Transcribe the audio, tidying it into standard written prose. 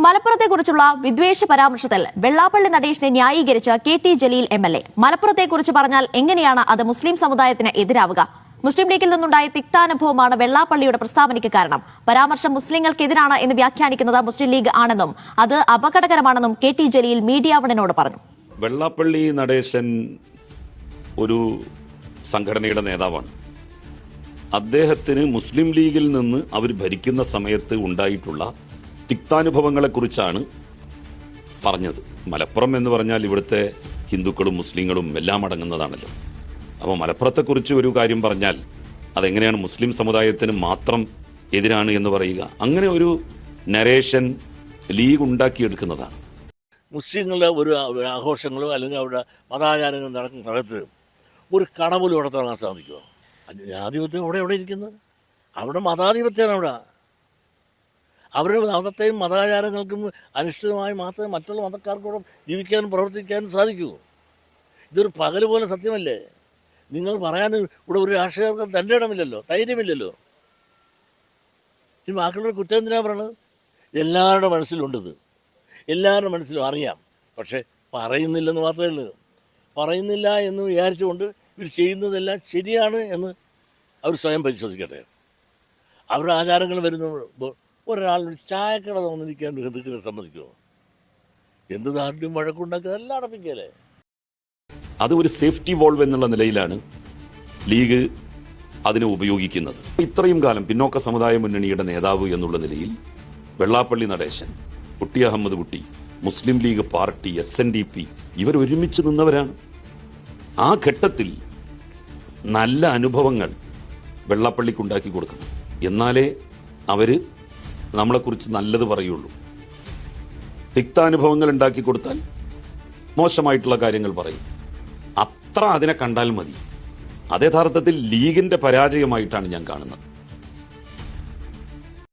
മലപ്പുറത്തെക്കുറിച്ചുള്ള വിദ്വേഷ പരാമർശത്തിൽ Vellappally നടേശനെ ന്യായീകരിച്ച KT Jaleel MLA. മലപ്പുറത്തെക്കുറിച്ച് പറഞ്ഞാൽ എങ്ങനെയാണ് അത് മുസ്ലിം സമുദായത്തിന് എതിരാവുക? മുസ്ലിം ലീഗിൽ നിന്നുണ്ടായ തിക്താനുഭവമാണ് വെള്ളാപ്പള്ളിയുടെ പ്രസ്താവനയ്ക്ക് കാരണം. പരാമർശം മുസ്ലിങ്ങൾക്കെതിരാണ് എന്ന് വ്യാഖ്യാനിക്കുന്നത് മുസ്ലിം ലീഗ് ആണെന്നും അത് അപകടകരമാണെന്നും KT ജലീൽ മീഡിയ വണിനോട് പറഞ്ഞു. വെള്ളാപ്പള്ളി നടേശൻ ഒരു സംഘടനയുടെ നേതാവാണ്. അദ്ദേഹത്തിന് മുസ്ലിം ലീഗിൽ നിന്ന് അവർ ഭരിക്കുന്ന സമയത്ത് ഉണ്ടായിട്ടുള്ള തിക്താനുഭവങ്ങളെക്കുറിച്ചാണ് പറഞ്ഞത്. മലപ്പുറം എന്ന് പറഞ്ഞാൽ ഇവിടുത്തെ ഹിന്ദുക്കളും മുസ്ലിങ്ങളും എല്ലാം അടങ്ങുന്നതാണല്ലോ. അപ്പോൾ മലപ്പുറത്തെക്കുറിച്ച് ഒരു കാര്യം പറഞ്ഞാൽ അതെങ്ങനെയാണ് മുസ്ലിം സമുദായത്തിന് മാത്രം എതിരാണ് എന്ന് പറയുക? അങ്ങനെ ഒരു നരേഷൻ ലീഗ് ഉണ്ടാക്കിയെടുക്കുന്നതാണ്. മുസ്ലിങ്ങളുടെ ഒരു ആഘോഷങ്ങളോ അല്ലെങ്കിൽ അവരുടെ മതാചാരങ്ങൾ നടക്കുന്ന സ്ഥലത്ത് ഒരു കട പോലും അവിടെ തുടങ്ങാൻ സാധിക്കുമോ? ജനാധിപത്യം എവിടെ ഇരിക്കുന്നത്? അവിടെ മതാധിപത്യമാണ്. അവരുടെ മതത്തെയും മതാചാരങ്ങൾക്കും അനിഷ്ഠിതമായി മാത്രമേ മറ്റുള്ള മതക്കാർക്കൂടെ ജീവിക്കാനും പ്രവർത്തിക്കാനും സാധിക്കൂ. ഇതൊരു പകല് പോലെ സത്യമല്ലേ? നിങ്ങൾ പറയാനും ഇവിടെ ഒരു രാഷ്ട്രീയക്കാർക്ക് തൻ്റെ ഇടമില്ലല്ലോ, ധൈര്യമില്ലല്ലോ. ഈ ബാക്കിയുള്ള കുറ്റം എന്തിനാണ് പറയണത്? എല്ലാവരുടെ മനസ്സിലുണ്ടത്, എല്ലാവരുടെ മനസ്സിലും അറിയാം. പക്ഷേ പറയുന്നില്ലെന്ന് മാത്രമേ ഉള്ളൂ. പറയുന്നില്ല എന്ന് വിചാരിച്ചുകൊണ്ട് ഇവർ ചെയ്യുന്നതെല്ലാം ശരിയാണ് എന്ന് അവർ സ്വയം പരിശോധിക്കട്ടെ. അവരുടെ ആചാരങ്ങൾ വരുമ്പോൾ ഒരാളൊരു ചായക്കട തോന്നിരിക്കാൻ ഹിന്ദുക്കളെ സമ്മതിക്കുമോ? എന്ത് നാട്ടിലും വഴക്കുണ്ടാക്കുക എല്ലാം അടപ്പിക്കല്ലേ? അത് ഒരു സേഫ്റ്റി വോൾവ് എന്നുള്ള നിലയിലാണ് ലീഗ് അതിനെ ഉപയോഗിക്കുന്നത്. ഇത്രയും കാലം പിന്നോക്ക സമുദായ മുന്നണിയുടെ നേതാവ് എന്നുള്ള നിലയിൽ വെള്ളാപ്പള്ളി നടേശൻ, കുട്ടി അഹമ്മദ് കുട്ടി, മുസ്ലിം ലീഗ് പാർട്ടി, SNDP ഇവർ ഒരുമിച്ച് നിന്നവരാണ്. ആ ഘട്ടത്തിൽ നല്ല അനുഭവങ്ങൾ വെള്ളാപ്പള്ളിക്കുണ്ടാക്കി കൊടുക്കണം. എന്നാലേ അവർ നമ്മളെക്കുറിച്ച് നല്ലത് പറയുള്ളൂ. തിക്താനുഭവങ്ങൾ ഉണ്ടാക്കി കൊടുത്താൽ മോശമായിട്ടുള്ള കാര്യങ്ങൾ പറയും. അത്ര അതിനെ കണ്ടാൽ മതി. അത് യഥാർത്ഥത്തിൽ ലീഗിന്റെ പരാജയമായിട്ടാണ് ഞാൻ കാണുന്നത്.